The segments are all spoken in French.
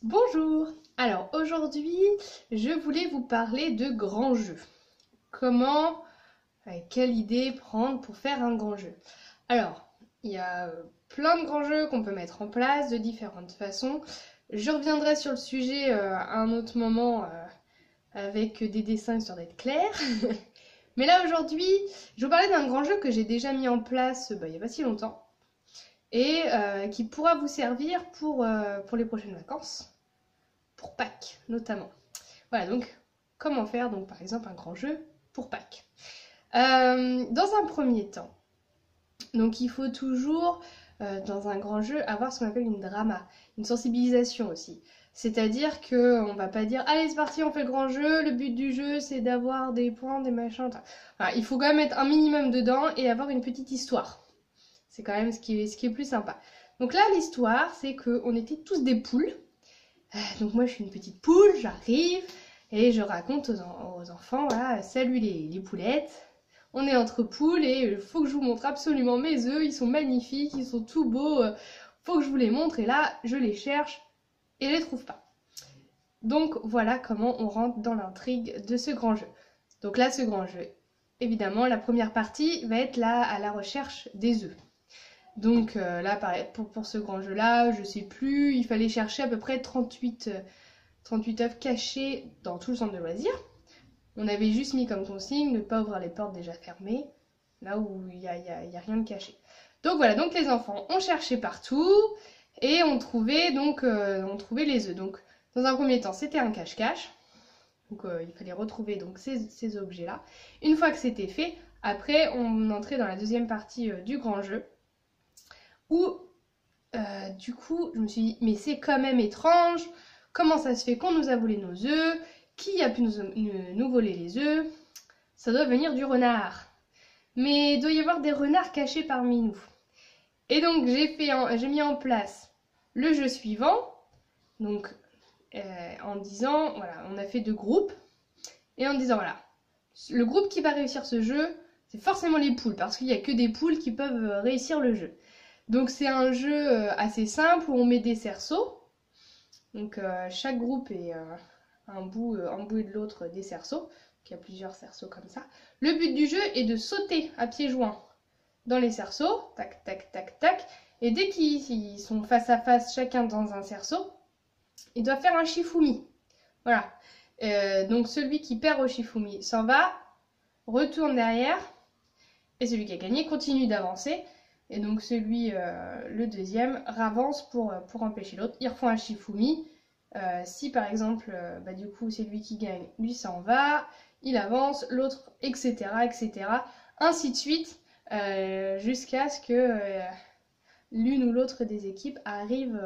Bonjour! Alors aujourd'hui, je voulais vous parler de grands jeux. Comment, quelle idée prendre pour faire un grand jeu? Alors, il y a plein de grands jeux qu'on peut mettre en place de différentes façons. Je reviendrai sur le sujet à un autre moment avec des dessins histoire d'être clair. Mais là aujourd'hui, je vais vous parler d'un grand jeu que j'ai déjà mis en place il n'y a pas si longtemps et qui pourra vous servir pour les prochaines vacances. Pour Pâques notamment. Voilà, donc comment faire donc par exemple un grand jeu pour Pâques. Dans un premier temps, donc il faut toujours dans un grand jeu avoir ce qu'on appelle une drama, une sensibilisation aussi. C'est-à-dire que on va pas dire allez c'est parti on fait le grand jeu, le but du jeu c'est d'avoir des points, des machins. Voilà, il faut quand même mettre un minimum dedans et avoir une petite histoire. C'est quand même ce qui est plus sympa. Donc là l'histoire c'est qu'on était tous des poules. Donc moi je suis une petite poule, j'arrive et je raconte aux enfants, voilà, salut les poulettes, on est entre poules et il faut que je vous montre absolument mes œufs, ils sont magnifiques, ils sont tout beaux, faut que je vous les montre et là je les cherche et je les trouve pas. Donc voilà comment on rentre dans l'intrigue de ce grand jeu. Donc là ce grand jeu, évidemment la première partie va être là à la recherche des œufs. Donc là, pareil, pour ce grand jeu-là, je sais plus, il fallait chercher à peu près 38 œufs cachés dans tout le centre de loisirs. On avait juste mis comme consigne de ne pas ouvrir les portes déjà fermées, là où il n'y a rien de caché. Donc voilà, donc les enfants ont cherché partout et on trouvait les œufs. Donc dans un premier temps, c'était un cache-cache. Donc il fallait retrouver donc ces objets-là. Une fois que c'était fait, après on entrait dans la deuxième partie du grand jeu où du coup je me suis dit mais c'est quand même étrange, comment ça se fait qu'on nous a volé nos œufs, qui a pu nous voler les œufs, ça doit venir du renard, mais il doit y avoir des renards cachés parmi nous. Et donc j'ai mis en place le jeu suivant, donc en disant, voilà, on a fait 2 groupes, et en disant, voilà, le groupe qui va réussir ce jeu, c'est forcément les poules, parce qu'il n'y a que des poules qui peuvent réussir le jeu. Donc c'est un jeu assez simple où on met des cerceaux. Donc chaque groupe est un bout et de l'autre des cerceaux. Donc il y a plusieurs cerceaux comme ça. Le but du jeu est de sauter à pieds joints dans les cerceaux. Tac, tac, tac, tac. Et dès qu'ils sont face à face, chacun dans un cerceau, ils doivent faire un shifumi. Voilà. Donc celui qui perd au shifumi s'en va, retourne derrière. Et celui qui a gagné continue d'avancer. Et donc le deuxième, avance pour empêcher l'autre. Ils refont un shifumi. Si par exemple, du coup c'est lui qui gagne, lui s'en va, il avance, l'autre, etc., etc. Ainsi de suite, jusqu'à ce que l'une ou l'autre des équipes arrive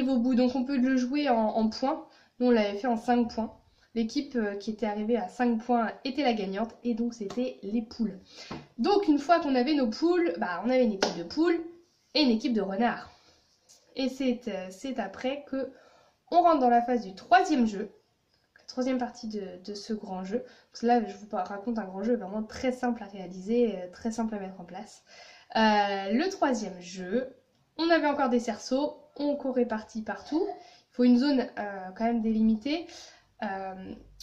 au bout. Donc on peut le jouer en points. Nous on l'avait fait en 5 points. L'équipe qui était arrivée à 5 points était la gagnante et donc c'était les poules. Donc une fois qu'on avait nos poules, on avait une équipe de poules et une équipe de renards. Et c'est après que on rentre dans la phase du troisième jeu, la troisième partie de ce grand jeu. Parce que là je vous raconte un grand jeu vraiment très simple à réaliser, très simple à mettre en place. Le troisième jeu, on avait encore des cerceaux, on courait parti partout. Il faut une zone quand même délimitée.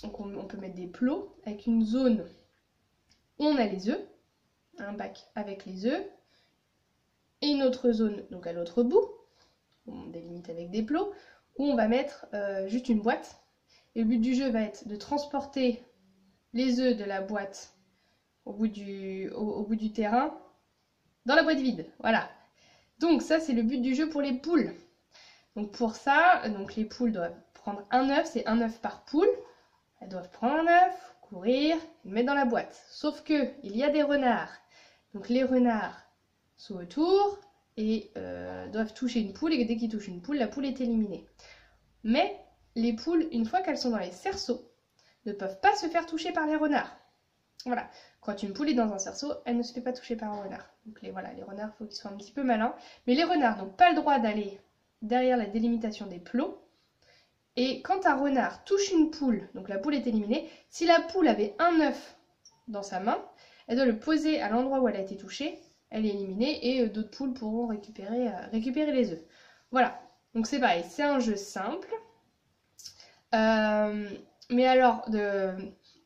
Donc on peut mettre des plots avec une zone où on a les œufs, un bac avec les œufs, et une autre zone donc à l'autre bout, on délimite avec des plots, où on va mettre juste une boîte. Et le but du jeu va être de transporter les œufs de la boîte au bout du terrain dans la boîte vide. Voilà. Donc ça c'est le but du jeu pour les poules. Donc pour ça, donc les poules doivent prendre un œuf, c'est un œuf par poule. Elles doivent prendre un œuf, courir, et le mettre dans la boîte. Sauf que il y a des renards. Donc les renards sont autour et doivent toucher une poule. Et dès qu'ils touchent une poule, la poule est éliminée. Mais les poules, une fois qu'elles sont dans les cerceaux, ne peuvent pas se faire toucher par les renards. Voilà. Quand une poule est dans un cerceau, elle ne se fait pas toucher par un renard. Donc les renards, il faut qu'ils soient un petit peu malins. Mais les renards n'ont pas le droit d'aller derrière la délimitation des plots. Et quand un renard touche une poule, donc la poule est éliminée, si la poule avait un œuf dans sa main, elle doit le poser à l'endroit où elle a été touchée, elle est éliminée et d'autres poules pourront récupérer les œufs. Voilà. Donc c'est pareil, c'est un jeu simple. Mais alors,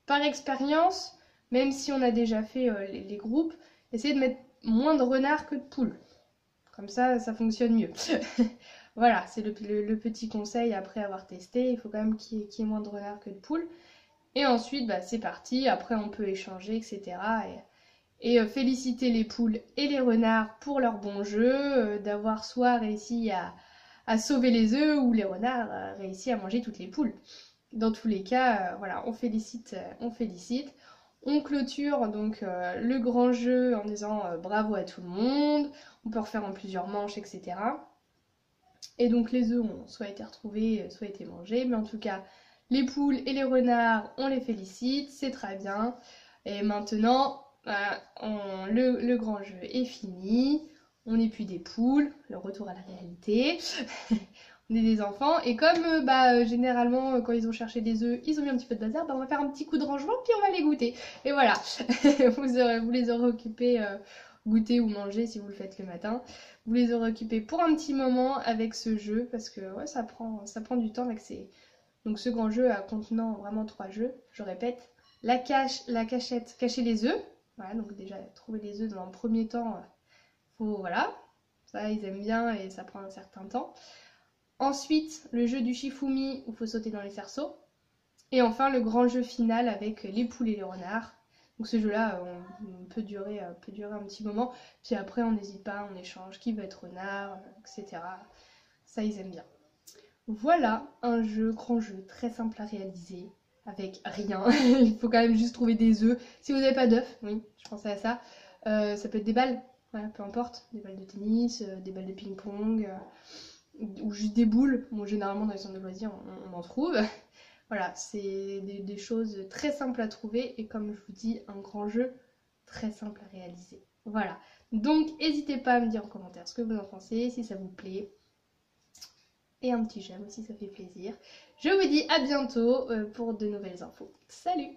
par expérience, même si on a déjà fait les groupes, essayez de mettre moins de renards que de poules. Comme ça fonctionne mieux. Voilà, c'est le petit conseil après avoir testé. Il faut quand même qu'il y ait moins de renards que de poules. Et ensuite, bah, c'est parti. Après, on peut échanger, etc. Et féliciter les poules et les renards pour leur bon jeu, d'avoir soit réussi à sauver les œufs ou les renards réussi à manger toutes les poules. Dans tous les cas, voilà, on félicite, on félicite. On clôture donc le grand jeu en disant bravo à tout le monde. On peut refaire en plusieurs manches, etc. Et donc les œufs ont soit été retrouvés, soit été mangés. Mais en tout cas, les poules et les renards, on les félicite, c'est très bien. Et maintenant, le grand jeu est fini. On n'est plus des poules, le retour à la réalité. On est des enfants. Et comme généralement, quand ils ont cherché des œufs, ils ont mis un petit peu de bazar, on va faire un petit coup de rangement, puis on va les goûter. Et voilà, vous les aurez occupés, goûter ou manger si vous le faites le matin. Vous les aurez occupés pour un petit moment avec ce jeu, parce que ouais, ça prend du temps avec Donc ce grand jeu contenant vraiment 3 jeux, je répète. La cachette, cacher les œufs. Voilà, donc déjà, trouver les œufs dans un premier temps, voilà. Ça, ils aiment bien et ça prend un certain temps. Ensuite, le jeu du Shifumi où il faut sauter dans les cerceaux. Et enfin, le grand jeu final avec les poules et les renards. Donc ce jeu-là peut durer un petit moment. Puis après, on n'hésite pas, on échange qui veut être renard, etc. Ça, ils aiment bien. Voilà un grand jeu très simple à réaliser. Avec rien. Il faut quand même juste trouver des œufs. Si vous n'avez pas d'œufs, oui, je pensais à ça. Ça peut être des balles, ouais, peu importe. Des balles de tennis, des balles de ping-pong. Ou juste des boules. Bon, généralement, dans les centres de loisirs, on en trouve. Voilà, c'est des choses très simples à trouver. Et comme je vous dis, un grand jeu très simple à réaliser. Voilà. Donc, n'hésitez pas à me dire en commentaire ce que vous en pensez, si ça vous plaît. Et un petit j'aime aussi, ça fait plaisir. Je vous dis à bientôt pour de nouvelles infos. Salut!